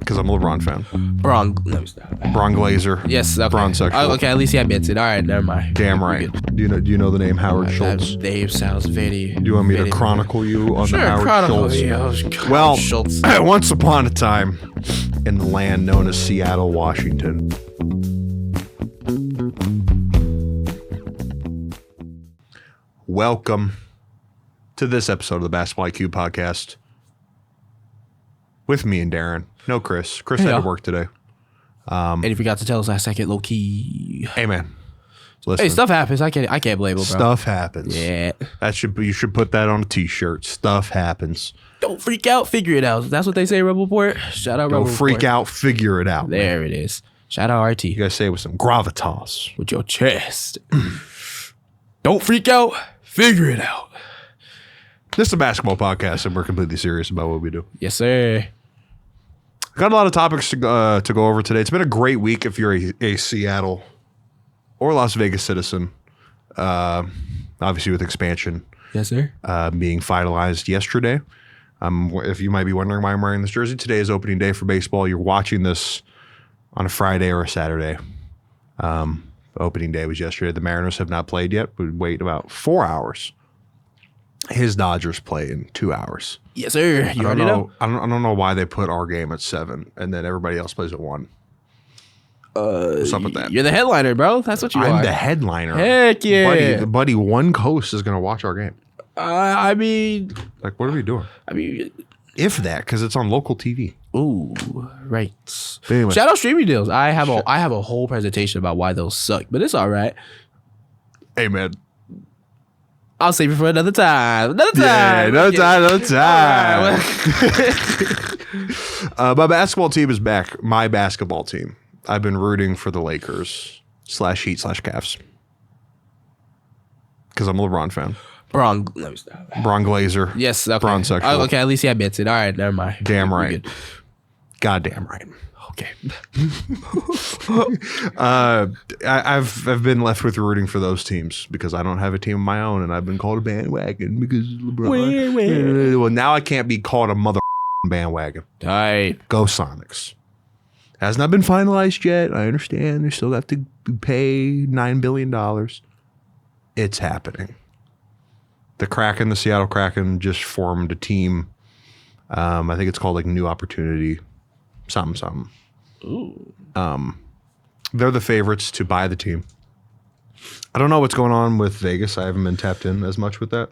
Because I'm a LeBron fan. Bron Glazer. Yes, okay. Bron sexual. Okay, at least he admits it. All right, never mind. Damn right. Do you know the name Howard Schultz? That name sounds very. Do you want me to chronicle you on Sure, the Howard Schultz? Yeah, Well, Schultz. once upon a time, in the land known as Seattle, Washington, welcome to this episode of the Basketball IQ podcast with me and Darren. No, Chris. Chris had to work today. And he forgot to tell us last second, low key. Hey, man. Listen, Hey, stuff happens. I can't blame him, bro. stuff happens. Yeah. You should put that on a t-shirt. Stuff happens. Don't freak out. Figure it out. That's what they say, Rebel Report. Shout out, Rebel Don't freak Report. out. Figure it out. There it is. Shout out RT. You gotta say it with some gravitas. With your chest. Don't freak out. Figure it out. This is a basketball podcast, and we're completely serious about what we do. Yes, sir. Got a lot of topics to go over today. It's been a great week if you're a Seattle or Las Vegas citizen. Obviously, with expansion Yes, sir. being finalized yesterday. If you might be wondering why I'm wearing this jersey, today is opening day for baseball. You're watching this on a Friday or a Saturday. Opening day was yesterday. The Mariners have not played yet. We wait about 4 hours. His Dodgers play in 2 hours. Yes, sir. You already know. I don't know why they put our game at 7 and then everybody else plays at 1. What's up with that? You're the headliner, bro. That's what you are. I'm the headliner. Heck yeah. Buddy, one coast is going to watch our game. I mean, Like, what are we doing? If that, because it's on local TV. ooh, right. But anyway. Shout out streaming deals. I have a whole presentation about why those suck, but it's all right. Hey, man. I'll save it for another time. Yeah, another time. All right. My basketball team is back. My basketball team. I've been rooting for the Lakers /Heat/Cavs. Because I'm a LeBron fan. Bron Glazer. Yes, okay. Bron sexual. Okay, at least he admits it. All right, never mind. Damn We're right. good. Goddamn right. Okay. I've been left with rooting for those teams because I don't have a team of my own, and I've been called a bandwagon because LeBron. Well, now I can't be called a mother bandwagon. All right. Go Sonics. Has not been finalized yet. I understand they still got to pay $9 billion. It's happening. The Kraken, the Seattle Kraken, just formed a team. I think it's called like New Opportunity, something. Ooh. They're the favorites to buy the team. I don't know what's going on with Vegas. I haven't been tapped in as much with that.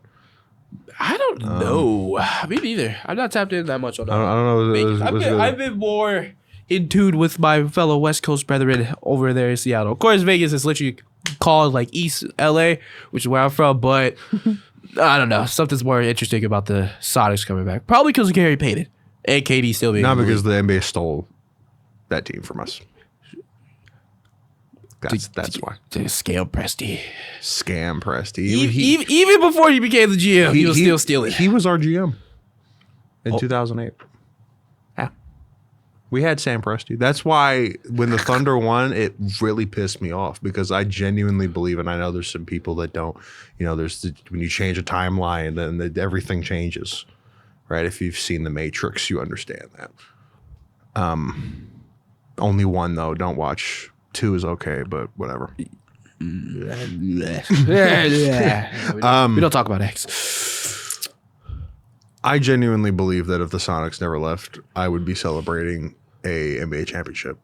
I don't know. Me neither. I'm not tapped in that much on that. I don't know. I've been more in tune with my fellow West Coast brethren over there in Seattle. Of course, Vegas is literally called like East LA, which is where I'm from, but I don't know. Something's more interesting about the Sonics coming back. Probably because of Gary Payton and KD still being Not in the because league. the NBA stole that team from us. That's why. Scam Presti. Scam Presti. Even before he became the GM, he was still stealing. He was our GM in 2008. Yeah. We had Sam Presti. That's why when the Thunder won, it really pissed me off because I genuinely believe, and I know there's some people that don't, when you change a timeline, then everything changes, right? If you've seen The Matrix, you understand that. Only one, though. Don't watch. 2 is okay, but whatever. We don't talk about X. I genuinely believe that if the Sonics never left, I would be celebrating a NBA championship.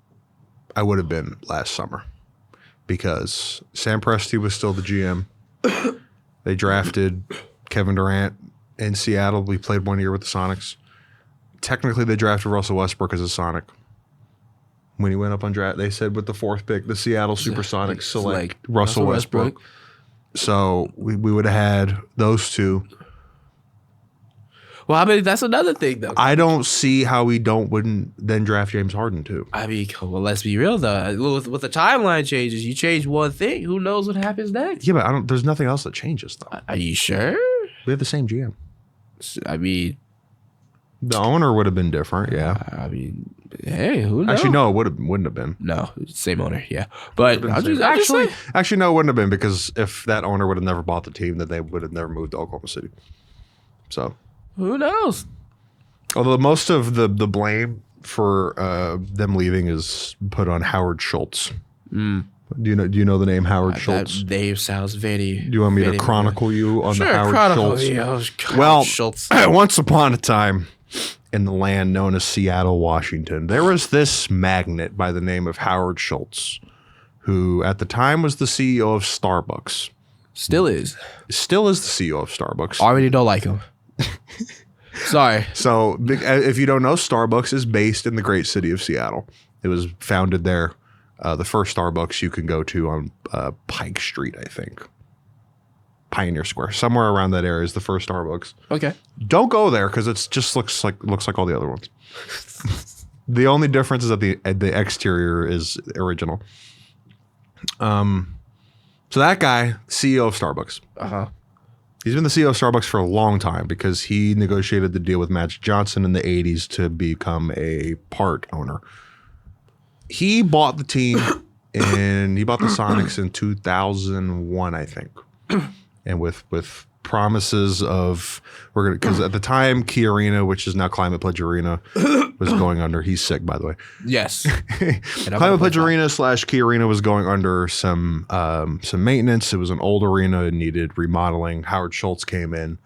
I would have been last summer because Sam Presti was still the GM. They drafted Kevin Durant in Seattle. We played 1 year with the Sonics. Technically, they drafted Russell Westbrook as a Sonic. When he went up on draft, they said with the 4th pick, the Seattle Supersonics select Russell Westbrook. So we would have had those two. Well, I mean, that's another thing, though. I don't see how we wouldn't then draft James Harden, too. I mean, well, let's be real, though. With the timeline changes, you change one thing. Who knows what happens next? Yeah, but there's nothing else that changes, though. Are you sure? We have the same GM. I mean, the owner would have been different, yeah. I mean, hey, who knows? Actually, no, it wouldn't have been. No, same owner, yeah. But actually, no, it wouldn't have been because if that owner would have never bought the team, then they would have never moved to Oklahoma City. So, who knows? Although most of the blame for them leaving is put on Howard Schultz. Do you know the name Howard Schultz? That name sounds very. Do you want me to chronicle you on the Howard Schultz? Well, Schultz. Once upon a time in the land known as Seattle, Washington, there was this magnate by the name of Howard Schultz, who at the time was the CEO of Starbucks. Still is the CEO of Starbucks. Already don't like him. Sorry. So if you don't know, Starbucks is based in the great city of Seattle. It was founded there. The first Starbucks you can go to on Pike Street, I think. Pioneer Square. Somewhere around that area is the first Starbucks. Okay. Don't go there because it just looks like all the other ones. The only difference is that the exterior is original. So that guy, CEO of Starbucks. Uh-huh. He's been the CEO of Starbucks for a long time because he negotiated the deal with Magic Johnson in the 80s to become a part owner. He bought the team and he bought the Sonics in 2001, I think. And with promises of because at the time Key Arena, which is now Climate Pledge Arena, was going under. He's sick, by the way. Yes. Climate Pledge Arena / Key Arena was going under some maintenance. It was an old arena. It needed remodeling. Howard Schultz came in.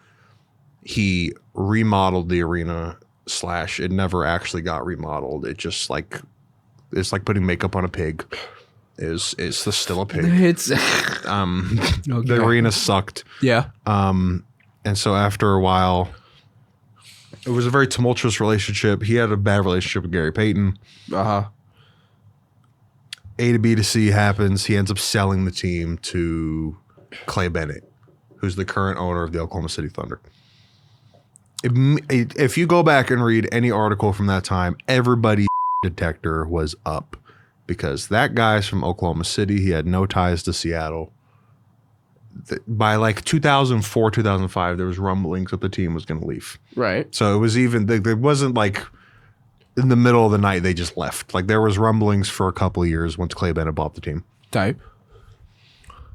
He remodeled the arena / it never actually got remodeled. It just it's like putting makeup on a pig. Is still a pig. It's The arena sucked. Yeah. And so after a while, it was a very tumultuous relationship. He had a bad relationship with Gary Payton. Uh-huh. A to B to C happens. He ends up selling the team to Clay Bennett, who's the current owner of the Oklahoma City Thunder. If you go back and read any article from that time, everybody's detector was up. Because that guy's from Oklahoma City. He had no ties to Seattle. By like 2004, 2005, there was rumblings that the team was going to leave. Right. So it was there wasn't like in the middle of the night they just left. Like there was rumblings for a couple of years once Clay Bennett bought the team. Type.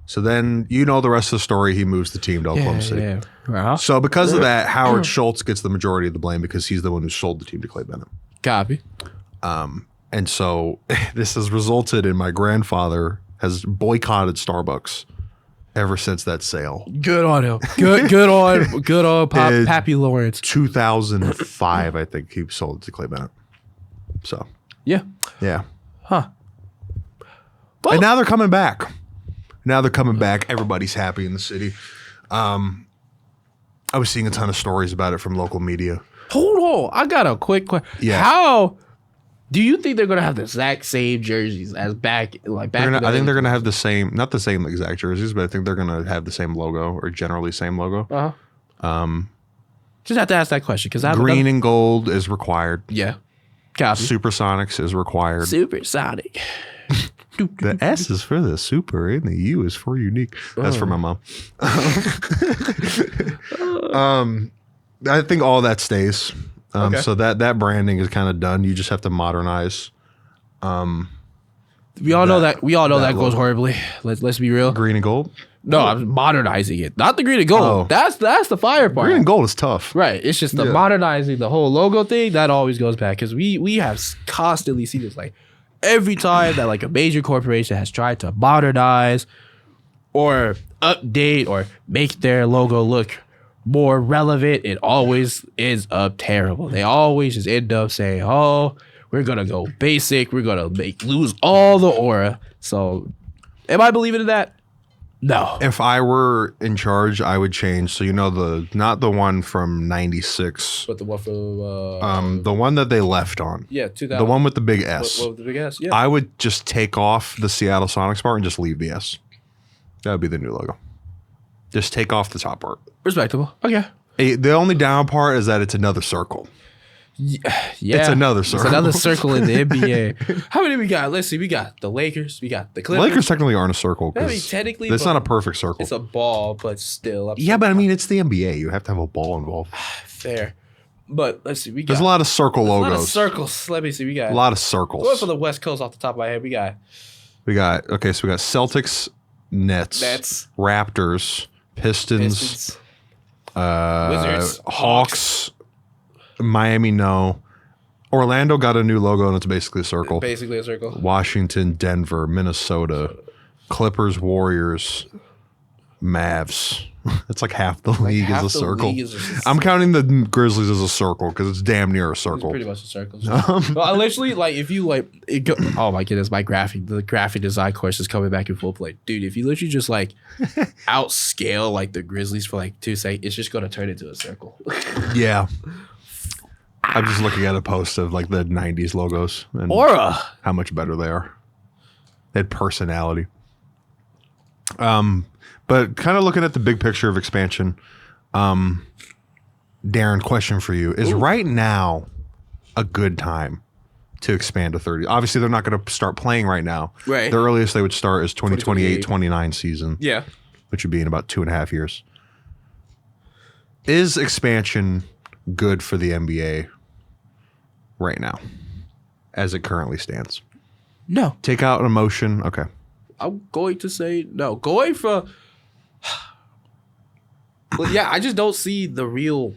So then you know the rest of the story. He moves the team to Oklahoma City. Yeah. Uh-huh. So because of that, Howard Schultz gets the majority of the blame because he's the one who sold the team to Clay Bennett. Copy. And so this has resulted in my grandfather has boycotted Starbucks ever since that sale. Good on him. Good on Pappy Lawrence. 2005, I think he sold it to Clay Bennett. So Yeah. Huh. Well, And now they're coming back. Everybody's happy in the city. I was seeing a ton of stories about it from local media. hold on. I got a quick question. Yeah. How do you think they're gonna have the exact same jerseys as back? I think they're gonna have the same, not the same exact jerseys, but I think they're gonna have the same logo or generally same logo. Just have to ask that question because green and gold is required. Yeah. Copy. Supersonics is required. Supersonic. The S is for the super and the U is for unique. That's for my mom. I think all that stays. Okay. So that branding is kind of done. You just have to modernize. We all know that goes horribly. Let's be real. Green and gold. No, I'm modernizing it. Not the green and gold. Oh. That's the fire part. Green and gold is tough. Right. It's just the modernizing the whole logo thing that always goes back because we have constantly seen this. Like every time that like a major corporation has tried to modernize or update or make their logo look more relevant, it always ends up terrible. They always just end up saying, "Oh, we're gonna go basic. We're gonna lose all the aura." So, am I believing in that? No. If I were in charge, I would change. So not the one from '96, But the one from the one that they left on. yeah, 2000. The one with the big S. What with the big S? Yeah. I would just take off the Seattle Sonics part and just leave the S. That would be the new logo. Just take off the top part. Respectable. Okay. The only down part is that it's another circle. Yeah. It's another circle. It's another circle in the NBA. How many we got? Let's see. We got the Lakers. We got the Clippers. Lakers technically aren't a circle. I mean, technically, it's not a perfect circle. It's a ball, but still. Yeah, but I mean, it's the NBA. You have to have a ball involved. Fair. But let's see. There's a lot of circle logos. A lot of circles. Let me see. We got a lot of circles. Going for the West Coast off the top of my head. We got Celtics, Nets, Raptors, Pistons. Wizards, Hawks, Miami, no. Orlando got a new logo, and it's basically a circle. Basically a circle. Washington, Denver, Minnesota, Clippers, Warriors, Mavs. It's like half the league is a circle. I'm counting the Grizzlies as a circle because it's damn near a circle. It's pretty much a circle. Well, literally, like if you like, oh my goodness, the graphic design course is coming back in full play, dude. If you literally just like outscale like the Grizzlies for like 2 seconds, it's just gonna turn into a circle. Yeah. I'm just looking at a post of like the 90s logos and Aura. how much better they are. They had personality. But kind of looking at the big picture of expansion, Darren, question for you. Is right now a good time to expand to 30? Obviously, they're not going to start playing right now. Right. The earliest they would start is 2028-29 season. Yeah. Which would be in about 2.5 years. Is expansion good for the NBA right now, as it currently stands? No. Take out emotion. Okay. I'm going to say no. Going for... Well, yeah, I just don't see the real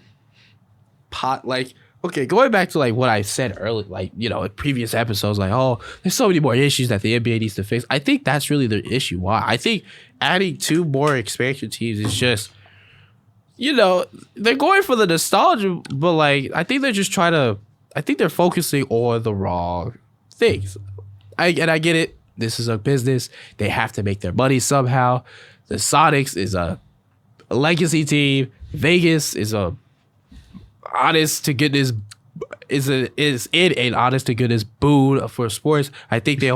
pot. Like, okay, going back to like what I said earlier, like, you know, in previous episodes, like, oh, there's so many more issues that the NBA needs to fix. I think that's really the issue. Why? I think adding 2 more expansion teams is just, you know, they're going for the nostalgia, but like, I think they're just I think they're focusing on the wrong things. I get it. This is a business. They have to make their money somehow. The Sonics is a legacy team. Vegas is a honest to goodness is in an honest to goodness boon for sports. I think they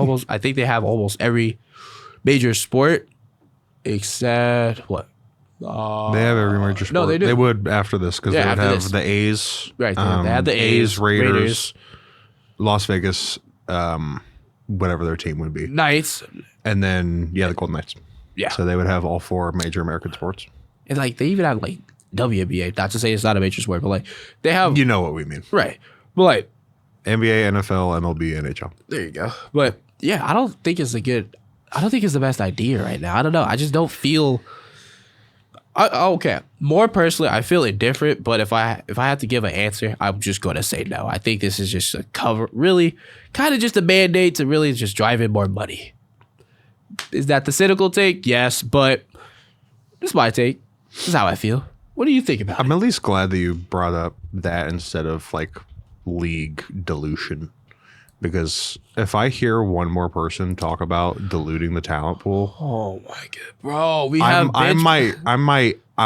have almost every major sport except what? They have every major sport. No, they do. They would after this because they would have the A's. Right. They have the A's, Raiders, Las Vegas, whatever their team would be. Knights. And then, the Golden Knights. Yeah. So they would have all 4 major American sports. And like they even have like WNBA. Not to say it's not a major sport, but like they have. You know what we mean. Right. But like NBA, NFL, MLB, NHL. There you go. But yeah, I don't think it's the best idea right now. I don't know. I just don't feel. Okay. More personally, I feel indifferent. But if I had to give an answer, I'm just going to say no. I think this is just a cover, really, kind of just a mandate to really just drive in more money. Is that the cynical take? Yes, but this is my take. This is how I feel. What do you think about it? I'm at least glad that you brought up that instead of like league dilution. Because if I hear one more person talk about diluting the talent pool, oh my god, bro, we have I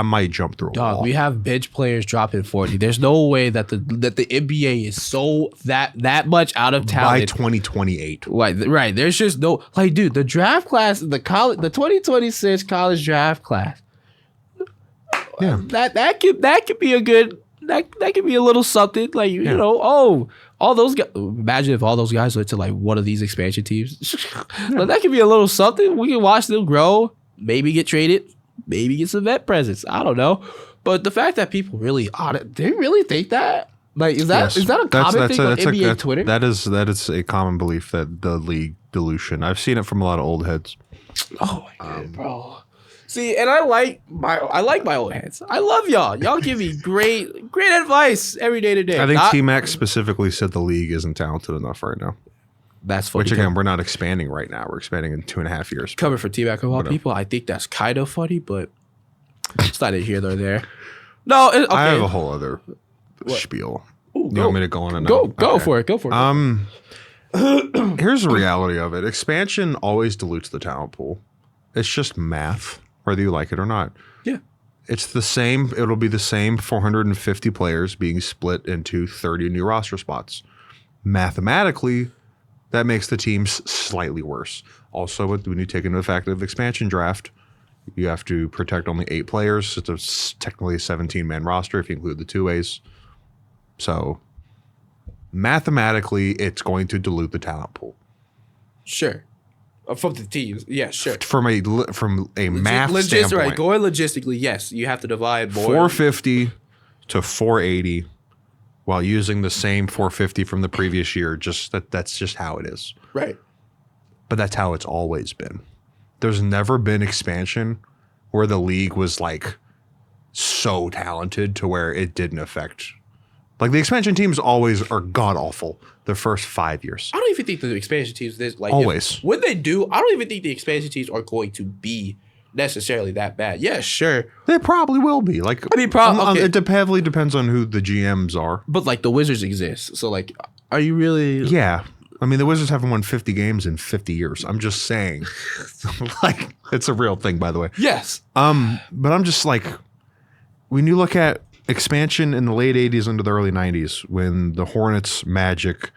might jump through a wall. We have bench players dropping 40. There's no way that the NBA is so that much out of talent by 2028. Right. There's just no like, dude. The draft class, the 2026 college draft class. Yeah, that could be a good. That could be a little something like you know. All those guys. Imagine if all those guys went to like one of these expansion teams. Like, that could be a little something. We can watch them grow. Maybe get traded. Maybe get some vet presents. I don't know. But the fact that people really they really think that. Like, is that a common thing on NBA Twitter? That is a common belief that the league dilution. I've seen it from a lot of old heads. Oh my god, bro. See, and I like my old heads. I love y'all. Y'all give me great advice every day to day. I think T-Mac specifically said the league isn't talented enough right now. That's funny. Which again, we're not expanding right now. We're expanding in 2.5 years. Cover for T-Mac of all people. I think that's kind of funny, but it's not here nor there. No, okay. I have a whole other spiel. Ooh, you want me to go on and go for it. Go for it. Here's the reality of it. Expansion always dilutes the talent pool. It's just math. Whether you like it or not. Yeah. It's the same. It'll be the same 450 players being split into 30 new roster spots. Mathematically, that makes the teams slightly worse. Also, when you take into effect of the expansion draft, you have to protect only 8 players. It's technically a 17-man roster if you include the 2As. So, mathematically, it's going to dilute the talent pool. Sure. From the teams, yeah, sure. From a math standpoint, right? Going logistically, yes, you have to divide more. 450 to 480, while using the same 450 from the previous year. That's just how it is, right? But that's how it's always been. There's never been expansion where the league was like so talented to where it didn't affect Like the expansion teams always are god awful the first 5 years. I don't even think the expansion teams Always. when they do, I don't even think the expansion teams are going to be necessarily that bad. Yeah, sure. They probably will be. Like I mean, probably it heavily depends on who the GMs are. But like the Wizards exist, so like, are you really? Yeah. I mean, the Wizards haven't won 50 games in 50 years. I'm just saying. Like, it's a real thing, by the way. Yes. But I'm just like, when you look at expansion in the late 80s into the early 90s, when the Hornets, Magic,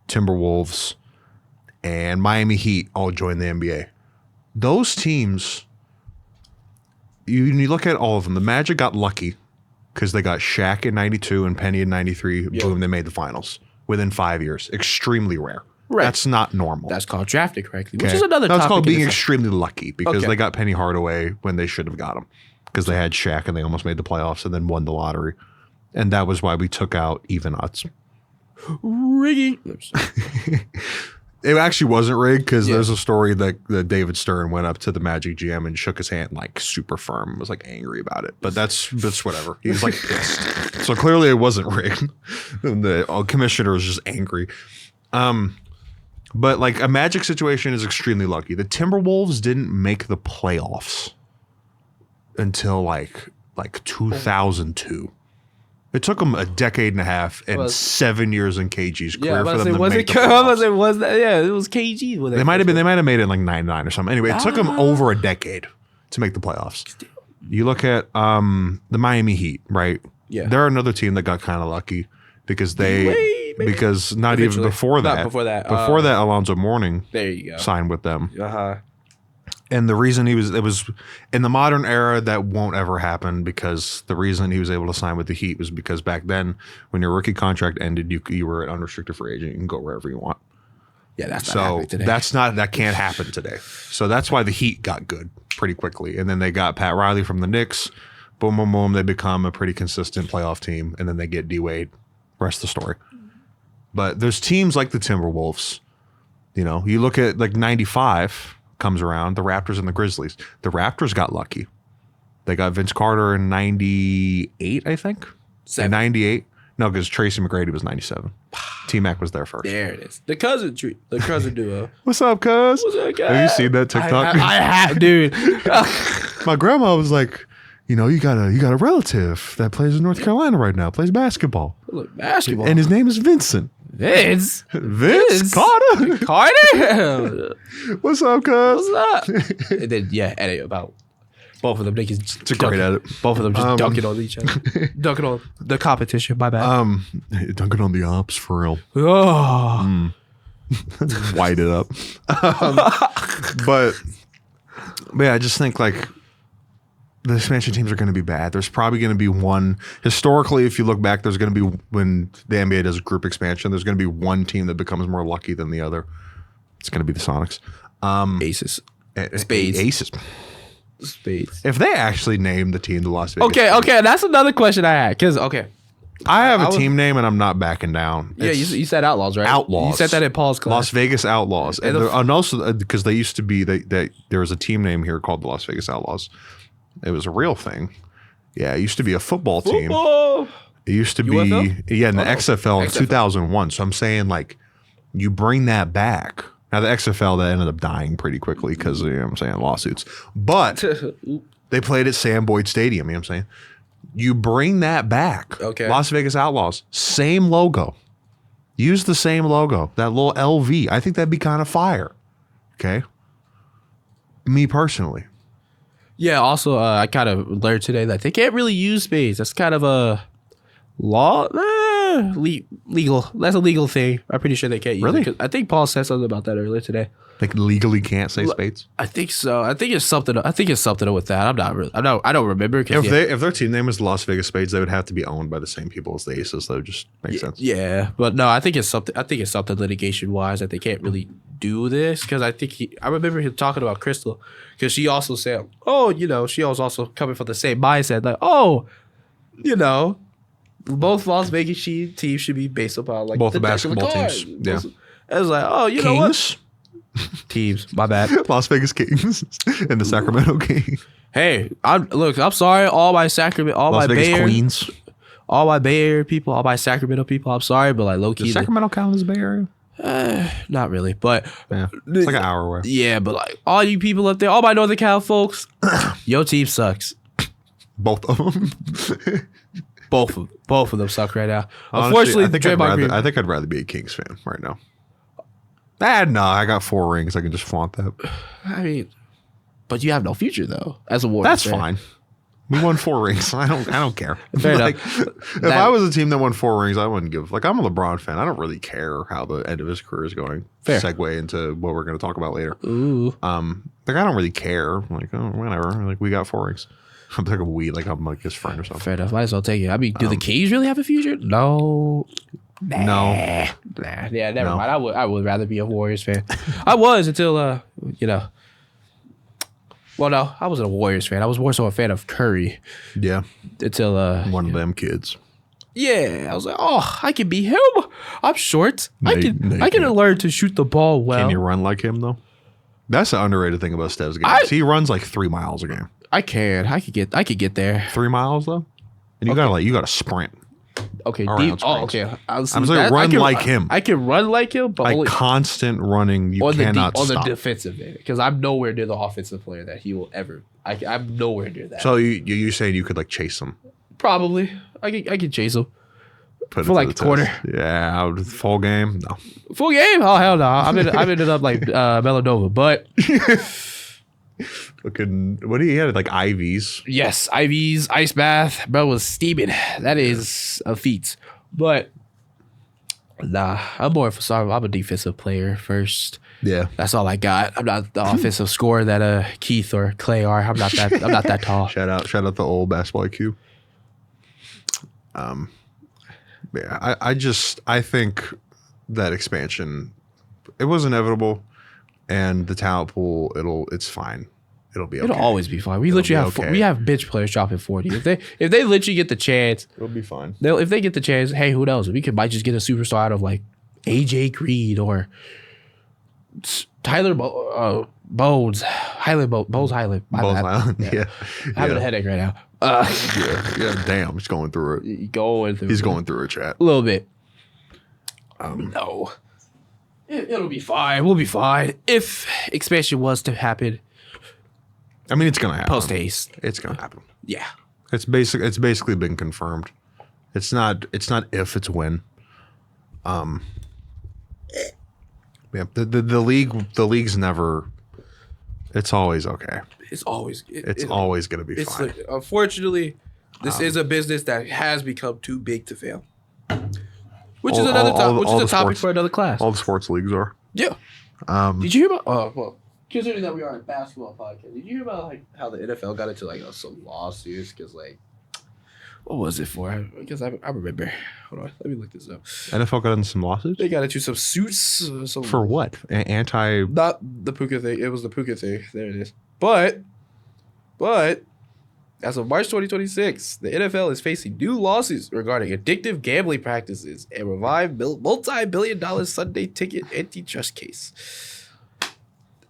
Timberwolves, and Miami Heat all joined the NBA, those teams, you look at all of them, the Magic got lucky because they got Shaq in 92 and Penny in 93. Yeah. Boom, they made the finals within 5 years. Extremely rare. Right. That's not normal. That's called drafted correctly, which Okay? is another That's topic. called in being itself. extremely lucky because Okay. they got Penny Hardaway when they should have got him because they had Shaq and they almost made the playoffs and then won the lottery. And that was why we took out even odds. Rigging. It actually wasn't rigged because Yeah. there's a story that David Stern went up to the Magic GM and shook his hand like super firm and was like angry about it. But that's whatever. He was like pissed. So clearly it wasn't rigged. And the commissioner was just angry. But like a Magic situation is extremely lucky. The Timberwolves didn't make the playoffs until like 2002. It took them a decade and a half and 7 years in KG's career for them to make the playoffs. Was that? Yeah, it was KG. They might have made it in like 99 or something. Anyway, it took them over a decade to make the playoffs. You look at the Miami Heat, right? Yeah. They're another team that got kind of lucky because not Eventually. even before that. Not before that. Before that, Alonzo Mourning There you go. signed with them. Uh-huh. And the reason it was in the modern era, that won't ever happen because the reason he was able to sign with the Heat was because back then, when your rookie contract ended, you were an unrestricted free agent. You can go wherever you want. Yeah, that's not So happening today. that can't happen today. So that's why the Heat got good pretty quickly. And then they got Pat Riley from the Knicks. Boom, boom, boom. They become a pretty consistent playoff team. And then they get D-Wade. Rest of the story. But there's teams like the Timberwolves. You know, you look at like 95 comes around, the Raptors and the Grizzlies. The Raptors got lucky. They got Vince Carter in 98, I think. In 98. No, because Tracy McGrady was 97. T-Mac was there first. There it is. The cousin duo. What's up, cuz? What's up, guys? Have you seen that TikTok? I have, dude. My grandma was like, you know, you got a relative that plays in North Carolina right now, plays basketball. Look, basketball. And his name is Vincent. Vince Carter? Carter. What's up, cuz? What's up? And then edit about both of them niggas. It's a great edit. Both of them just dunking on each other, dunking on the competition. My bad. Dunking on the ops for real. Oh. White it up. But yeah, I just think like the expansion teams are going to be bad. There's probably going to be one. Historically, if you look back, there's going to be, when the NBA does group expansion, there's going to be one team that becomes more lucky than the other. It's going to be the Sonics. Aces. Spades. Aces. Spades. If they actually name the team the Las Vegas. Okay. That's another question I had. Because, I have a team name and I'm not backing down. Yeah, you said Outlaws, right? Outlaws. You said that in Paul's class. Las Vegas Outlaws. And also, because they used to be, there was a team name here called the Las Vegas Outlaws. It was a real thing. Yeah, it used to be a football team. It used to be, UFL? in the XFL in 2001. So I'm saying, like, you bring that back. Now, the XFL, that ended up dying pretty quickly because, you know what I'm saying, lawsuits. But they played at Sam Boyd Stadium, you know what I'm saying? You bring that back. Okay. Las Vegas Outlaws, same logo. Use the same logo. That little LV. I think that'd be kind of fire. Okay? Me personally. Yeah, also, I kind of learned today that they can't really use spades. That's kind of a law. Legal. That's a legal thing. I'm pretty sure they can't use Really? it. 'Cause I think Paul said something about that earlier today. Like legally can't say spades. I think so. I think it's something with that. I don't remember. If their team name is Las Vegas Spades, they would have to be owned by the same people as the Aces. That would just make sense. Yeah, but no, I think it's something litigation wise that they can't really do this because I remember him talking about Crystal because she also said, she was also coming from the same mindset, like, both Las Vegas teams should be based upon like both the deck of basketball cards. teams. Yeah. I was like, you know what? Teams, my bad. Las Vegas Kings and the Sacramento Kings. Hey, I'm sorry, all my Sacramento, all Las my Vegas Bears, Queens. all my Bay Area people, all my Sacramento people, I'm sorry, but like low key, Does Sacramento count as Bay Area? not really, but Yeah, it's like an hour away. yeah, but like all you people up there, all my Northern Cal folks, your team sucks. Both of them. Both of them suck right now. Honestly, Unfortunately, I think I'd rather be a Kings fan right now. No, I got 4 rings. I can just flaunt that. I mean, but you have no future though as a Warriors That's fan. fine. We won 4 rings. I don't care. Fair like, enough. if I was a team that won 4 rings, I wouldn't give. Like, I'm a LeBron fan. I don't really care how the end of his career is going. Fair. Segue into what we're going to talk about later. Ooh. Like, I don't really care. Like, oh, whatever. Like, we got 4 rings. I'm like I'm like his friend or something. Fair enough. Might as well take it. I mean, do the Kings really have a future? No. No. Nah. Yeah, never No. mind. I would rather be a Warriors fan. I was until you know. Well, no, I wasn't a Warriors fan. I was more so a fan of Curry Yeah. until One of them kids. yeah, I was like, oh, I can be him. I'm short. No, I you can can't. learn to shoot the ball well. Can you run like him though? That's the underrated thing about Steph's game. He runs like 3 miles a game. I could get there. 3 miles though, and you gotta sprint. Okay. Around Okay. I'm saying run like him. I can run like him, but Like only constant running. You on cannot on stop. the defensive end because I'm nowhere near the offensive player that he will ever. I'm nowhere near that. So you saying you could like chase him? Probably I can chase him Put it for to like the a quarter. test. Yeah, full game. No. Full game. Oh hell no! I'm ended up like Melanova, but Looking, what he had like IVs. yes, IVs, ice bath, bro was steaming. That is a feat, but nah, I'm more of I'm a defensive player first. Yeah. That's all I got. I'm not the offensive scorer that Keith or Clay are. I'm not that tall. Shout out the old basketball IQ. Yeah, I think that expansion, it was inevitable, and the talent pool, it's fine. It'll be okay. It'll always be fine. We literally have okay. we have bitch players dropping 40. If they literally get the chance, It'll be fine. if they get the chance, hey, who knows? Might just get a superstar out of like AJ Green or Tyler Bones Highland. My Both bad. Island. Yeah. I'm having a headache right now. Yeah. Damn, he's going through it. He's Going through a chat. a little bit. No. It'll be fine. We'll be fine. If expansion was to happen I mean, it's gonna happen. post haste. It's gonna happen. Yeah. It's basically been confirmed. It's not if, it's when. Yeah, the league's never. It's always okay. It's always It's always gonna be fine. Unfortunately, this is a business that has become too big to fail. Which is All- another all- topic. Which all is a the topic sports- for another class. All the sports leagues are. Yeah. Did you hear about? Well, considering that we are a basketball podcast, did you hear about like how the NFL got into like some lawsuits? Because like, what was it for? Because I remember. Hold on, let me look this up. NFL got into some lawsuits They got into some suits. Some for what? Anti. not the Puka thing. It was the Puka thing. There it is. But as of March 2026, the NFL is facing new lawsuits regarding addictive gambling practices and revived multi-billion-dollar Sunday ticket antitrust case.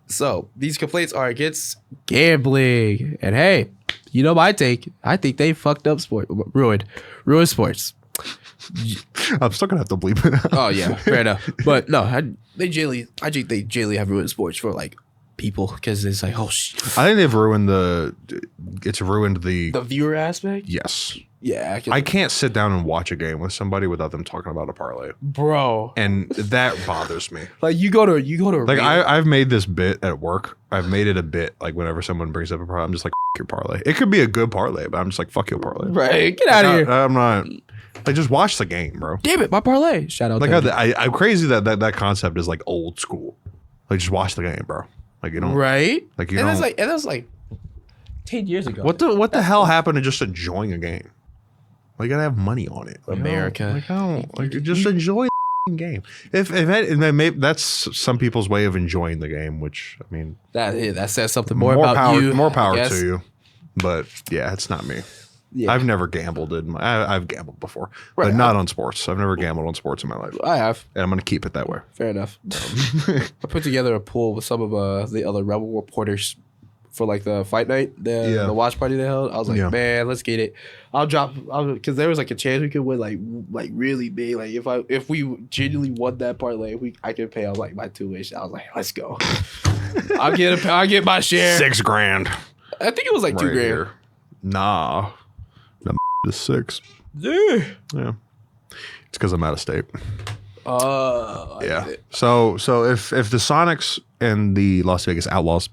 So these complaints are against gambling, and hey, you know my take. I think they fucked up ruined sports. I'm still gonna have to bleep it out. Oh yeah, fair enough. But no, I think they generally have ruined sports for like people because it's like, oh shit. I think they've ruined it's ruined the viewer aspect. yes. Yeah, I can't sit down and watch a game with somebody without them talking about a parlay, bro. and that bothers me. Like you go to Like I've made this bit at work. I've made it a bit like whenever someone brings up a parlay, I'm just like, F your parlay. It could be a good parlay, but I'm just like, fuck your parlay. right. Get out of here. I'm not. Like, just watch the game, bro. Damn it, my parlay. Shout out. Like to I'm crazy that concept is like old school. Like, just watch the game, bro. Like, you don't. right. Like, you and don't. that's like 10 years ago. What the hell happened to just enjoying a game? Like, you gotta have money on it. Like, America. Like, I don't. Like, just enjoy the game. If maybe that's some people's way of enjoying the game, which I mean, that says something more about power, you. more I power guess. to you. But yeah, it's not me. Yeah. I've never gambled I've gambled before, Right. but not on sports. I've never gambled on sports in my life, I have. and I'm gonna keep it that way. Fair enough. I put together a pool with some of the other Rebel reporters for like the fight night, the watch party they held. I was like, man, let's get it. Because there was like a chance we could win like really big. Like if we genuinely won that parlay, I could pay off like my tuition. I was like, let's go. I'll get my share. $6,000. I think it was like $2,000. Here. Nah, the is 6. Yeah. It's because I'm out of state. Yeah. So if the Sonics and the Las Vegas Outlaws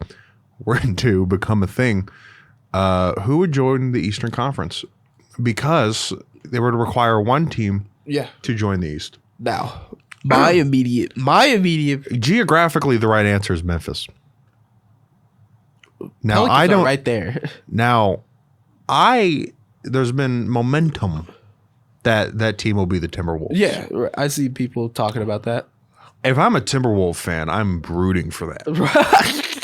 were to become a thing, who would join the Eastern Conference? Because they would require one team to join the East. Now, my immediate geographically, the right answer is Memphis. Now I don't right there. Now, there's been momentum that team will be the Timberwolves. Yeah, I see people talking about that. If I'm a Timberwolves fan, I'm rooting for that.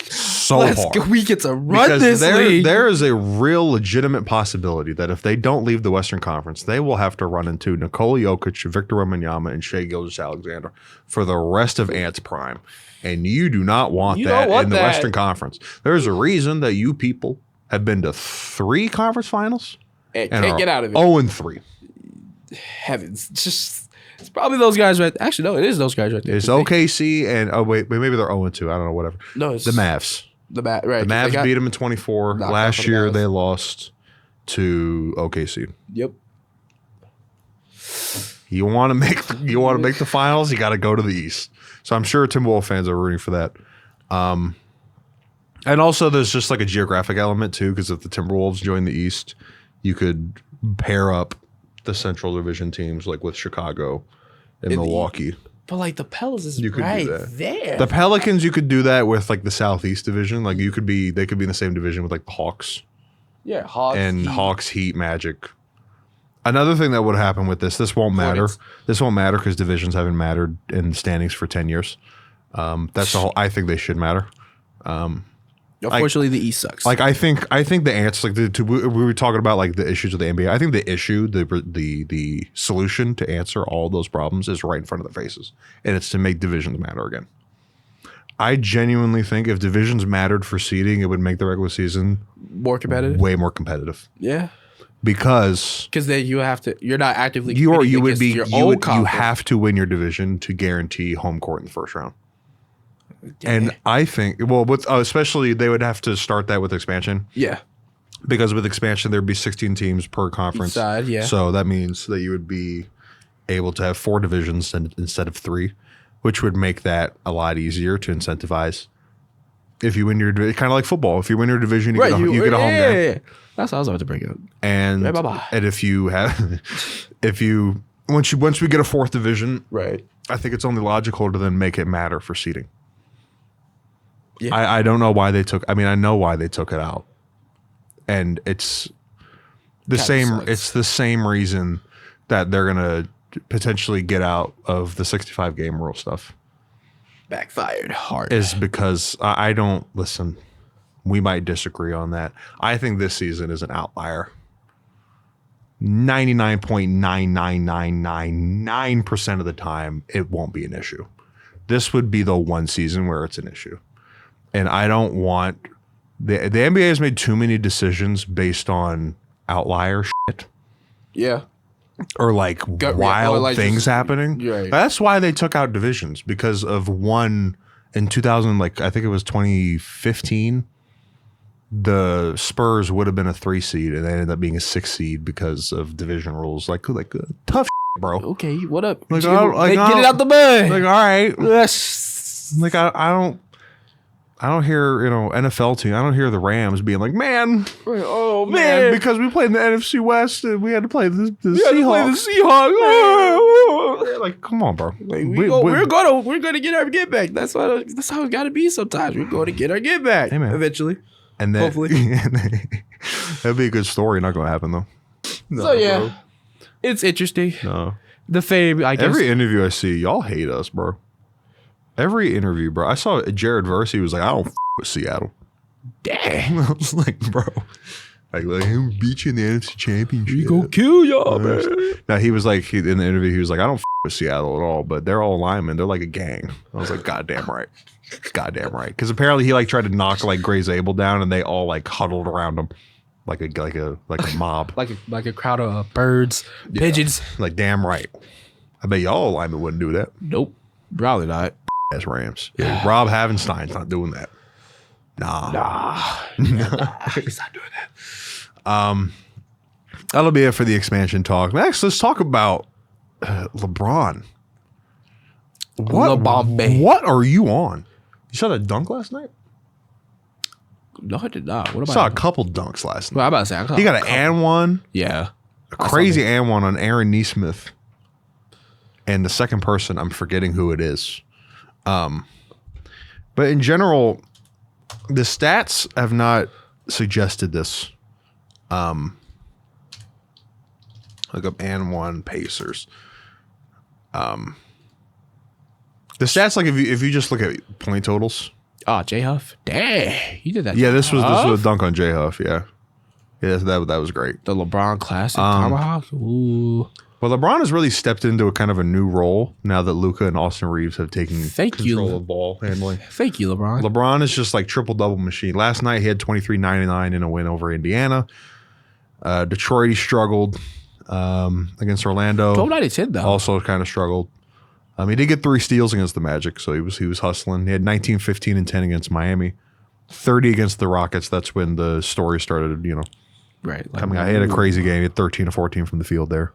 So hard. We get to run this league. There is a real legitimate possibility that if they don't leave the Western Conference, they will have to run into Nikola Jokic, Victor Wembanyama, and Shai Gilgeous-Alexander for the rest of Ant's prime. And you do not want that in the Western Conference. There's a reason that you people have been to 3 conference finals and can't get out of it. 0-3. Heavens. It's probably those guys right. Actually, no, it is those guys right there. It's OKC and maybe they're 0-2. I don't know, whatever. No, it's the Mavs. Right. The Mavs beat them in 24. Last year they lost to OKC. Yep. You want to make the finals, you got to go to the East. So I'm sure Timberwolves fans are rooting for that. And also there's just like a geographic element too, because if the Timberwolves join the East, you could pair up the Central Division teams like with Chicago and Milwaukee. But like the Pelicans is right there. The Pelicans, you could do that with like the Southeast Division. Like they could be in the same division with like the Hawks. Yeah, Hawks, Heat, Magic. Another thing that would happen with this won't matter. This won't matter because divisions haven't mattered in standings for 10 years. That's the whole. I think they should matter. Unfortunately, the East sucks. Like I think the answer, we were talking about like the issues of the NBA. I think the issue, the solution to answer all those problems is right in front of their faces, and it's to make divisions matter again. I genuinely think if divisions mattered for seeding, it would make the regular season more competitive, way more competitive. Yeah, because then you have to. You're not actively. You have to win your division to guarantee home court in the first round. And I think, especially they would have to start that with expansion. Yeah. Because with expansion, there'd be 16 teams per conference. Each side, yeah. So that means that you would be able to have 4 divisions instead of 3, which would make that a lot easier to incentivize. If you win your division, kind of like football. If you win your division, you get a home game. Yeah. That's what I was about to bring up. And if you have, once we get a 4th division, right? I think it's only logical to then make it matter for seeding. Yeah. I don't know why they took. I mean, I know why they took it out, and it's the same. Sucks. It's the same reason that they're gonna potentially get out of the 65 game rule stuff. Backfired hard is because I don't listen. We might disagree on that. I think this season is an outlier. 99.99999% of the time, it won't be an issue. This would be the one season where it's an issue. And I don't want the NBA has made too many decisions based on outlier shit. Yeah. Or like wild things happening. Right. That's why they took out divisions, because of one in 2000, like I think it was 2015. The Spurs would have been a 3 seed and they ended up being a 6 seed because of division rules. Like tough shit, bro. Okay, what up? Like, get it out the mud. Like, all right. Yes. Like I don't hear, NFL team. I don't hear the Rams being like, man, because we played in the NFC West and we had to play the Seahawks. Oh. Like, come on, bro. Like, we're gonna get our get back. That's how it got to be. Sometimes we're going to get our get back eventually, and then hopefully that'd be a good story. Not gonna happen though. No, bro. It's interesting. No, the fame. I guess every interview I see, y'all hate us, bro. Every interview, bro. I saw Jared Verse. He was like, I don't with Seattle. Damn. I was like, bro, Like him beat you in the NFC Championship. We go kill y'all, man. Now he was like, in the interview, he was like, I don't with Seattle at all, but they're all linemen. They're like a gang. I was like, goddamn right. Goddamn right. Because apparently he like tried to knock like Gray Zabel down, and they all like huddled around him like a mob. like a crowd of birds, pigeons. Like damn right. I bet y'all linemen wouldn't do that. Nope. Probably not. As Rams. Yeah, Rob Havenstein's not doing that. Nah. He's not doing that. That'll be it for the expansion talk. Next, let's talk about LeBron. What are you on? You saw that dunk last night? No, I did not. What about? I saw a couple dunks last night. Well, I'm about to say He got an and one. Yeah. A crazy and one on Aaron Nesmith. And the second person, I'm forgetting who it is. But in general, the stats have not suggested this. Look up and one Pacers. The stats, like if you just look at point totals. Oh, J Huff. Dang, you did that. Yeah, this was a dunk on J Huff. Yeah, that was great. The LeBron Classic Tomahawk. Ooh. Well, LeBron has really stepped into a kind of a new role now that Luka and Austin Reeves have taken control of ball handling. Thank you, LeBron. LeBron is just like triple-double machine. Last night, he had 23-99 in a win over Indiana. Detroit, he struggled against Orlando. 12-10, though. Also kind of struggled. He did get 3 steals against the Magic, so he was hustling. He had 19, 15, and 10 against Miami. 30 against the Rockets. That's when the story started, right. Coming out. He had a crazy game. He had 13 to 14 from the field there.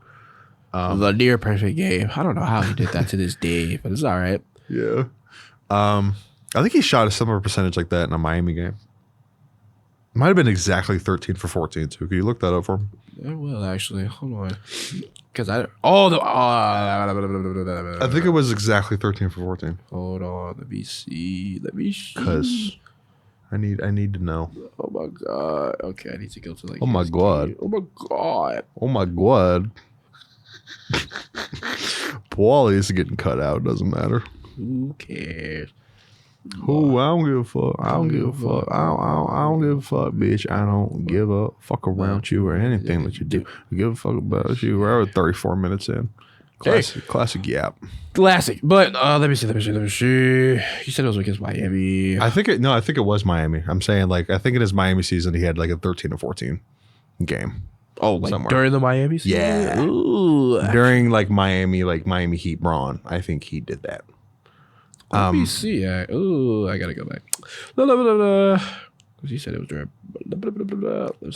The near perfect game. I don't know how he did that to this day, but it's all right. Yeah. I think he shot a similar percentage like that in a Miami game. Might have been exactly 13 for 14 too. Can you look that up for me? I will actually. Hold on. Because I think it was exactly 13 for 14. Hold on. Let me see. Because I need to know. Oh my god. Okay, I need to go to like. Oh my god. Oh my god. Oh my god. Paulie is getting cut out. Doesn't matter. Who cares? Who? I don't give a fuck. I don't give a fuck. I don't give a fuck, bitch. I don't give a fuck around you or anything that you do. I give a fuck about you. We're 34 minutes in. Classic yap. Classic. But let me see. You said it was against Miami. I think it was Miami. I'm saying I think in his Miami season he had like a 13 to 14 game. Oh, like somewhere. During the Miami season? Yeah. Ooh. During Miami Heat Braun. I think he did that. Let me see. I gotta go back. Because he said it was during.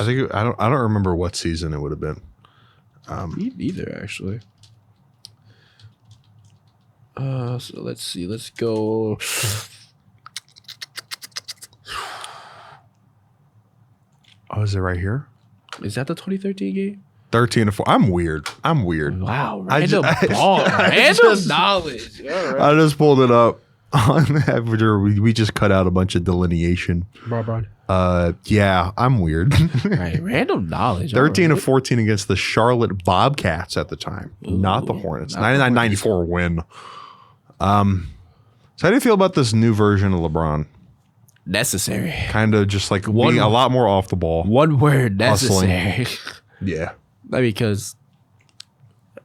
I think I don't remember what season it would have been. Me neither, actually. So let's see. Let's go. Oh, is it right here? Is that the 2013 game? 13 to 4. I'm weird. Wow. Random knowledge. Right. I just pulled it up. We just cut out a bunch of delineation. LeBron. Yeah, I'm weird. Right. Random knowledge. 13 to 14 against the Charlotte Bobcats at the time. Not the Hornets. 99-94 win. So how do you feel about this new version of LeBron? Necessary. Kind of just like being a lot more off the ball. One word, necessary. Yeah. Because,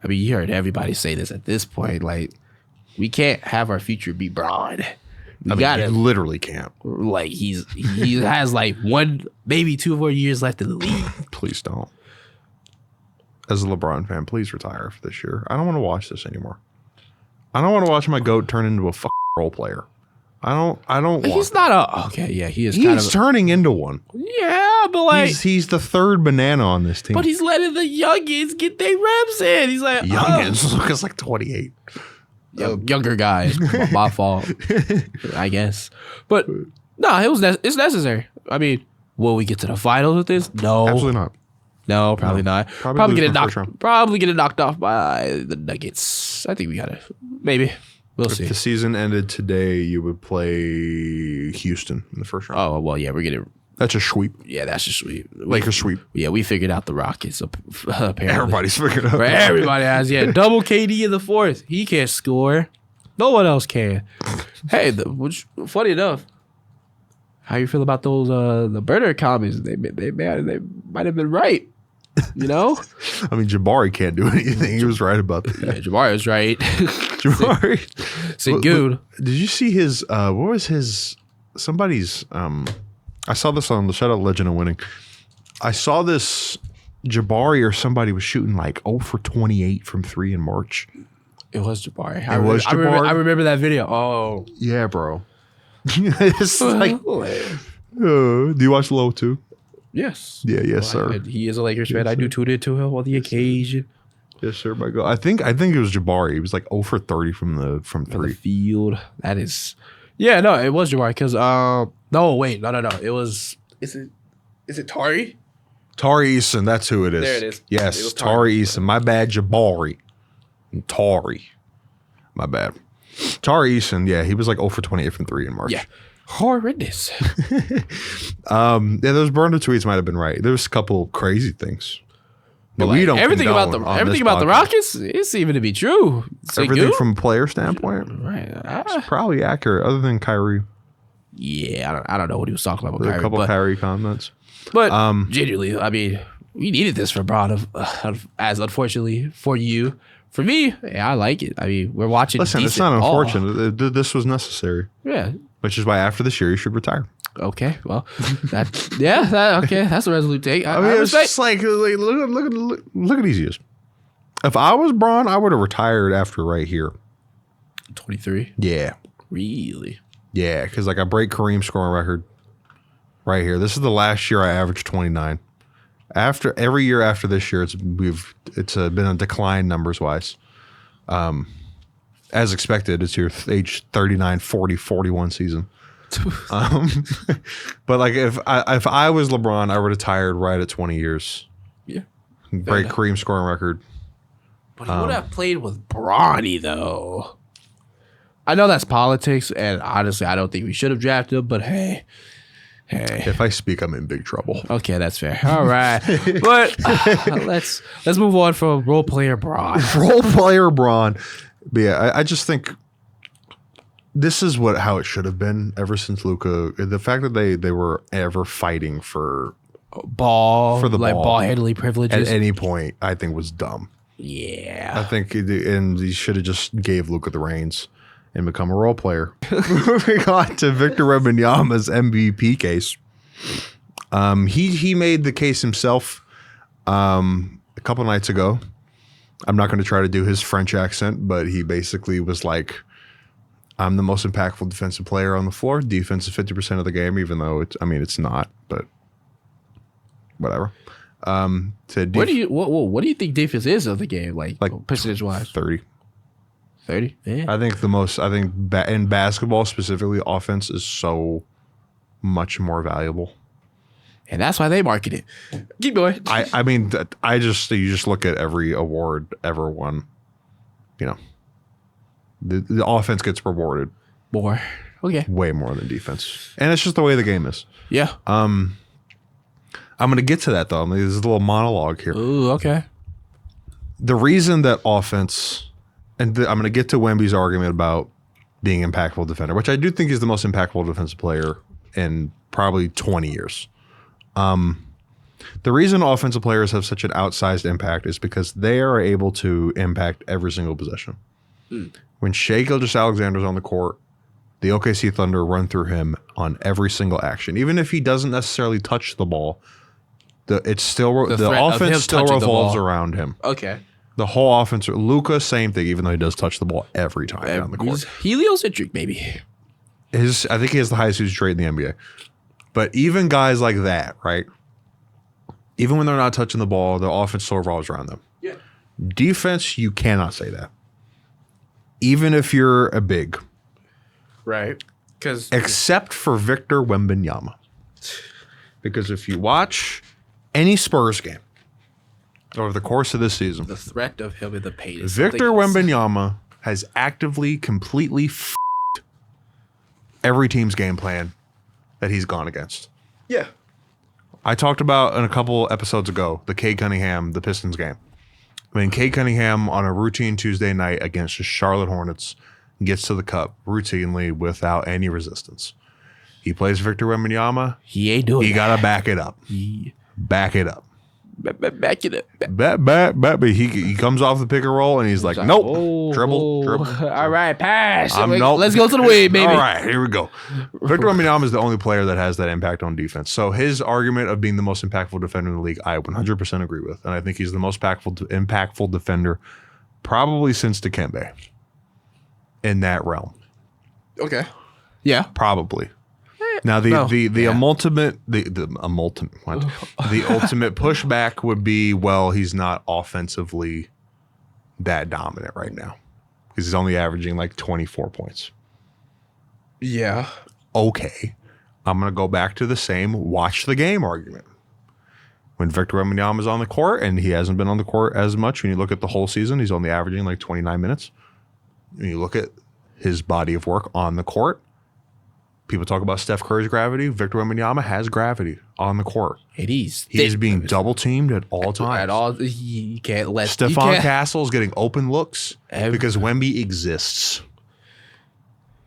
you heard everybody say this at this point. Like, we can't have our future be broad. You literally can't. Like, he has like 1, maybe 2 more years left in the league. Please don't. As a LeBron fan, please retire for this year. I don't want to watch this anymore. I don't want to watch my GOAT turn into a fucking role player. I don't want. He's not okay. Yeah, he is. He's turning into one. Yeah, but he's the third banana on this team. But he's letting the youngins get their reps in. He's like youngins. Lucas like 28. Younger guys. My fault, I guess. But no, it's necessary. Will we get to the finals with this? No, absolutely not. No, probably not. Probably get it knocked off by the Nuggets. I think we gotta maybe. We'll see. If the season ended today, you would play Houston in the first round. Oh, well, yeah, we're getting... That's a sweep. Yeah, that's a sweep. Lakers sweep. Yeah, we figured out the Rockets, apparently. Everybody's figured out. Everybody has, yeah. Double KD in the fourth. He can't score. No one else can. Hey, funny enough, How you feel about those the burner comments? They might have been right. You know? I mean, Jabari can't do anything. He was right about that. Yeah, Jabari was right. Jabari. Sengun. Did you see his, what was his, somebody's, I saw this on the Shout Out Legend of Winning. I saw this Jabari or somebody was shooting like 0 for 28 from 3 in March. It was Jabari. I remember that video. Oh. Yeah, bro. It's like, do you watch Low too? Yes. Yeah, yes, sir. He is a Lakers fan. I do tune into him on the occasion. Yes, sir. My God, I think it was Jabari. He was like 0 for 30 from 3. The field. That is. Yeah, no, it was Jabari because no, wait, no. It was. Is it Tari? Tari Eason, that's who it is. There it is. Yes, It was Tari Eason. My bad, Jabari. And Tari. My bad. Tari Eason, yeah, he was like 0 for 28 from 3 in March. Yeah. Horrendous. Yeah, those burner tweets might have been right. There was a couple crazy things. But we don't everything about condone the on everything this about the podcast. Rockets, it's even to be true. Everything Sengun? from a player standpoint, Right. it's probably accurate, other than Kyrie. Yeah, I don't know what he was talking about with There were a Kyrie, couple Kyrie comments. but genuinely, I mean, we needed this for Braun, as unfortunately for you. For me, yeah, I like it. I mean, we're watching. Listen, it's decent not ball. unfortunate. This was necessary, Yeah. which is why after this year you should retire. Okay. Well, that's a resolute take. I mean, it's respect. just like look at these years. If I was Braun, I would have retired after right here. 23. Yeah, Really? yeah, because like I break Kareem's scoring record right here. This is the last year I averaged 29. After every year after this year, it's been a decline numbers wise. As expected, it's your age 39, 40, 41 season. But like if I was LeBron, I would have retired right at 20 years. Yeah. Break Kareem scoring record. But he would have played with Bronny though. I know that's politics, and honestly, I don't think we should have drafted him. But hey. If I speak, I'm in big trouble. Okay, that's fair. All right, but let's move on from role player Braun. Role player Braun. But yeah, I just think this is how it should have been ever since Luka. The fact that they were ever fighting for Ball For the like ball. ball handling privileges. at any point, I think was dumb. Yeah. I think and he should have just gave Luka the reins and become a role player. Moving on to Victor Wembanyama's MVP case. He made the case himself a couple nights ago. I'm not going to try to do his French accent, but he basically was like, I'm the most impactful defensive player on the floor. Defense is 50% of the game, even though it's not, but whatever. What do you think defense is of the game, like percentage wise? 30. 30. Yeah. I think in basketball specifically, offense is so much more valuable. And that's why they market it. Keep going. I mean, you just look at every award ever won. You know, the offense gets rewarded More. Okay. way more than defense, and it's just the way the game is. Yeah. I'm going to get to that though. There's a little monologue here. Ooh, okay. The reason that offense, and I'm going to get to Wemby's argument about being impactful defender, which I do think is the most impactful defensive player in probably 20 years. The reason offensive players have such an outsized impact is because they are able to impact every single possession. When Shai Gilgeous-Alexander's on the court, the OKC Thunder run through him on every single action. Even if he doesn't necessarily touch the ball, the offense still revolves around him. Okay. The whole offense. Luka, same thing, even though he does touch the ball every time down the court. He's heliocentric, maybe. I think he has the highest usage rate in the NBA. But even guys like that, right? Even when they're not touching the ball, the offense still revolves around them. Yeah. Defense, you cannot say that. Even if you're a big. Right. Because Except for Victor Wembanyama. Because if you watch any Spurs game over the course of this season, the threat of him in the paint is Victor something else. Wembanyama has actively, completely f***ed every team's game plan that he's gone against. Yeah. I talked about in a couple episodes ago, the Cade Cunningham, the Pistons game. When Cade Cunningham on a routine Tuesday night against the Charlotte Hornets gets to the cup routinely without any resistance. He plays Victor Wembanyama. He ain't doing He that. got to back it up. Back it up. Back it up. Back. But he comes off the pick and roll, and he's like, nope. Dribble. All right, pass. Nope. Let's go to the wave, baby. All right, here we go. Victor Wembanyama is the only player that has that impact on defense. So his argument of being the most impactful defender in the league, I 100% agree with. And I think he's the most impactful defender probably since Dikembe in that realm. Okay. Yeah. Probably. Now the ultimate pushback would be, well, he's not offensively that dominant right now because he's only averaging like 24 points. Yeah. Okay, I'm gonna go back to the same watch the game argument. When Victor Wembanyama is on the court, and he hasn't been on the court as much, when you look at the whole season, he's only averaging like 29 minutes. When you look at his body of work on the court, people talk about Steph Curry's gravity. Victor Wembanyama has gravity on the court. He's being double teamed at all times. At all, you can't let Stephon Castle's getting open looks because Wemby exists.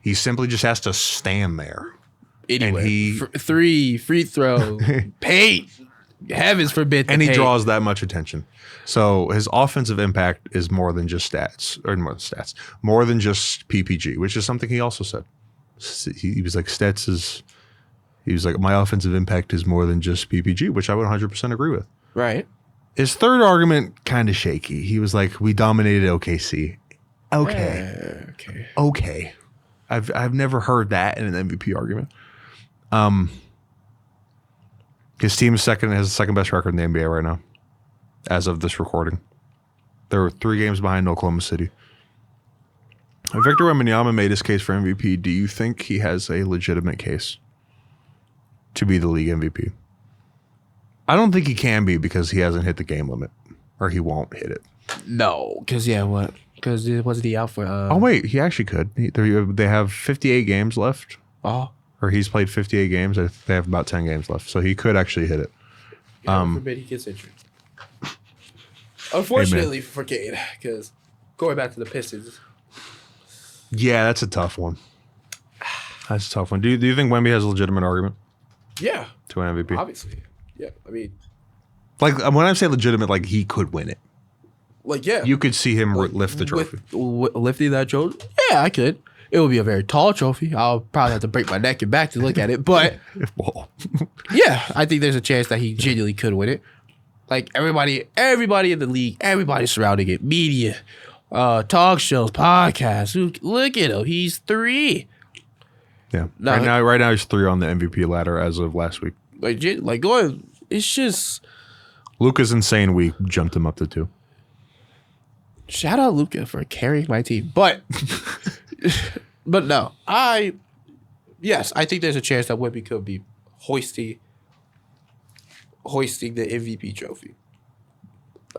He simply just has to stand there. Anyway, and he free throw, paint. Heavens forbid. And he draws that much attention. So his offensive impact is more than just more than just PPG, which is something he also said. He was like, my offensive impact is more than just PPG, which I would 100% agree with. Right. His third argument, kind of shaky. He was like, we dominated OKC. Okay. I've never heard that in an MVP argument. His team is has the second best record in the NBA right now, as of this recording. There were 3 games behind Oklahoma City. Victor Wembanyama made his case for MVP. Do you think he has a legitimate case to be the league MVP? I don't think he can be because he hasn't hit the game limit, or he won't hit it. No, because what? Because wasn't he out for? Oh wait, he actually could. They have 58 games left. Oh, or he's played 58 games. They have about 10 games left, so he could actually hit it. God forbid he gets injured. Unfortunately for Cade, because going back to the Pistons. Yeah, that's a tough one. That's a tough one. Do you think Wemby has a legitimate argument? Yeah. To an MVP? Obviously. Yeah. I mean, like when I say legitimate, like he could win it. Like, yeah. You could see him lift the trophy. Lifting that trophy? Yeah, I could. It would be a very tall trophy. I'll probably have to break my neck and back to look at it. But yeah, I think there's a chance that he genuinely could win it. Like everybody in the league, everybody surrounding it, media, talk shows, podcasts. Look at him. He's 3. Yeah. Right now he's 3 on the MVP ladder as of last week. Like going, it's just Luka's insane week jumped him up to 2. Shout out Luka for carrying my team. But no, I think there's a chance that Wemby could be hoisting the MVP trophy.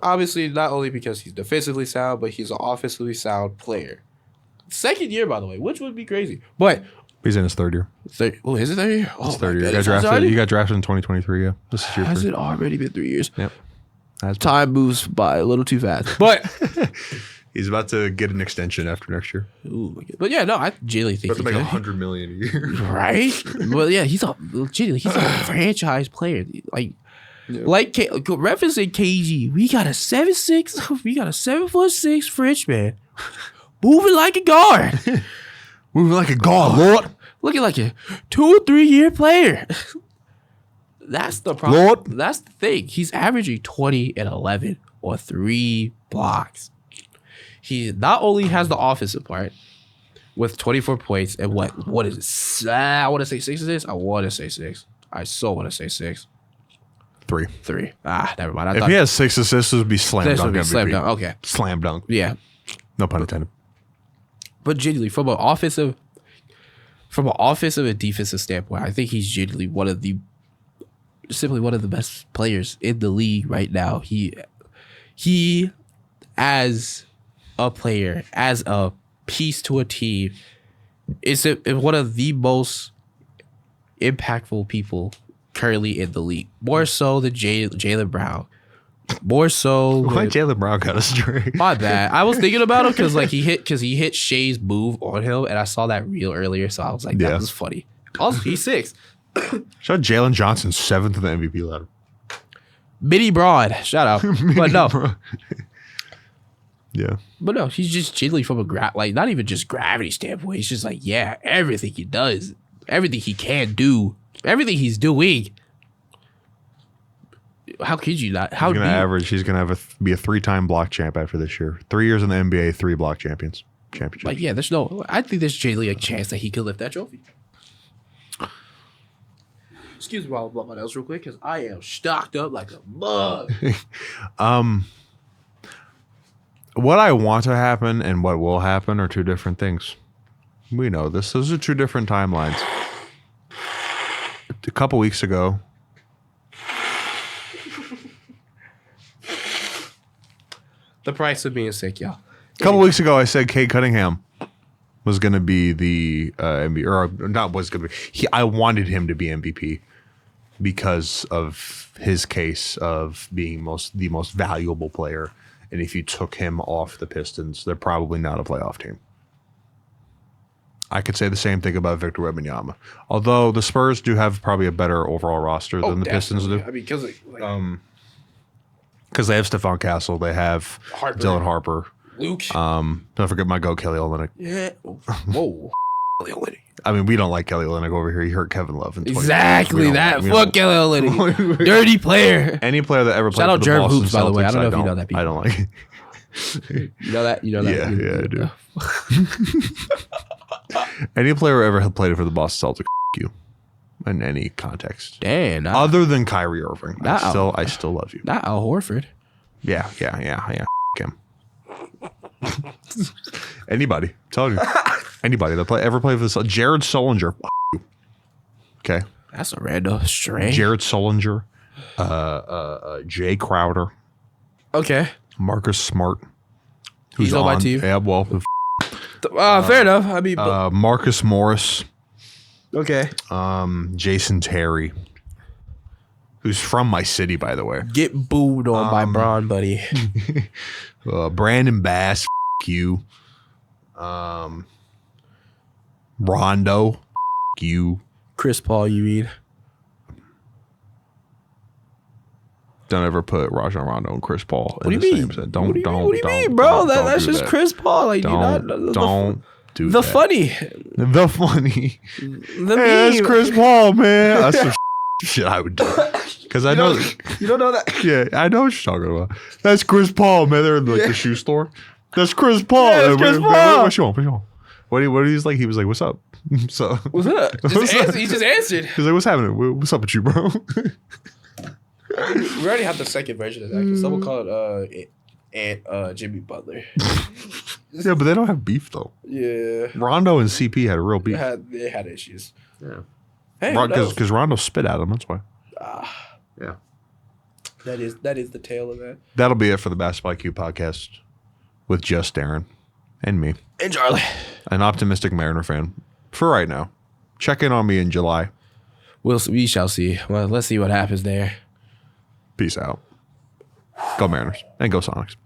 Obviously, not only because he's defensively sound, but he's an offensively sound player. Second year, by the way, which would be crazy. But he's in his 3rd year. Is it 3rd year? It's 3rd year. You got drafted in 2023. Yeah, this is your Has it already been 3 years? Yep. Time moves by a little too fast. But he's about to get an extension after next year. Ooh, but yeah, no, I genuinely think he could make $100 million a year, right? Well, yeah, he's a franchise player. Referencing KG, we got a 7'6", Frenchman moving like a guard, Lord, looking like a 2 or 3 year player. That's the problem. Lord. That's the thing. He's averaging 20 and 11 or 3 blocks. He not only has the offensive part with 24 points and what is it? I want to say 6 assists. I want to say 6. I so want to say 6. 3. Never mind. If he has 6 assists, it would be slam dunk MVP. Slam dunk. Okay. Slam dunk. Yeah. No pun intended. But genuinely, from an offensive and defensive standpoint, I think he's genuinely simply one of the best players in the league right now. He as a player, as a piece to a team, is one of the most impactful people currently in the league. More so than Jaylen Brown. More so. Why Jaylen Brown got a straight? My bad. I was thinking about him because he hit Shay's move on him, and I saw that reel earlier, so I was like, that was funny. Also, he's 6. Shout out Jalen Johnson, 7th in the MVP ladder. Mini Broad. Shout out. But no. Yeah. But no, he's just chilly from a not even just gravity standpoint. He's just like, yeah, everything he does, everything he can do, everything he's doing. How could you not? How He's gonna average. He's gonna be a 3-time block champ after this year. 3 years in the NBA, 3 block championships. Like, yeah, I think there's genuinely a chance that he could lift that trophy. Excuse me while I blow my nose real quick, because I am stocked up like a mug. What I want to happen and what will happen are 2 different things. We know this. Those are 2 different timelines. A couple weeks ago, The price of being sick, y'all. A couple weeks ago, I said Cade Cunningham was going to be the MVP, or not was going to be. I wanted him to be MVP because of his case of being the most valuable player. And if you took him off the Pistons, they're probably not a playoff team. I could say the same thing about Victor Wembanyama. Although the Spurs do have probably a better overall roster than the Pistons do. I mean, because they have Stephon Castle, they have Dylan Harper, Luke. Don't forget my go Kelly Olynyk. Yeah. Whoa. Kelly Olynyk. I mean, we don't like Kelly Olynyk over here. He hurt Kevin Love in 20. Exactly that. Fuck Kelly Olynyk. Dirty player. Any player that ever played Shout out for the Jerem Boston Hoops, by the way. I don't know if you know that. I don't like it. You know that? Yeah, I do. Any player who ever played for the Boston Celtics, you in any context. Damn. Other than Kyrie Irving, I still love you. Not Al Horford. Yeah. Him. Anybody, tell you. Anybody that ever played for the Celtics. Jared Sullinger. You. Okay. That's a random string. Jared Sullinger. Jay Crowder. Okay. Marcus Smart. He's on my team. Yeah, well. Fair enough. I mean, Marcus Morris. Okay. Jason Terry, who's from my city, by the way. Get booed on by Braun, buddy. Brandon Bass. You. Rondo. You. Chris Paul, you mean? Don't ever put Rajon Rondo and Chris Paul in the same set. What do you mean, bro? That's just Chris Paul. Like, don't do the that. funny. The funny. The hey, that's Chris Paul, man. That's some shit I would do. Because I know. You don't know that? Yeah, I know what you're talking about. That's Chris Paul, man. They're in the shoe store. That's Chris Paul. Yeah, that's Chris Paul. What you want? What he's like? He was like, "What's up?" So what's up? He just answered. He's like, "What's happening? What's up with you, bro?" We already have the second version of that because someone called Jimmy Butler. Yeah, but they don't have beef though. Yeah, Rondo and CP had a real beef. They had issues. Yeah, hey, because Rondo spit at him. That's why. Yeah, that is the tale of that. That'll be it for the Basketball IQ podcast with just Darren and me and Charlie, an optimistic Mariner fan for right now. Check in on me in July. We shall see. Well, let's see what happens there. Peace out. Go Mariners and go Sonics.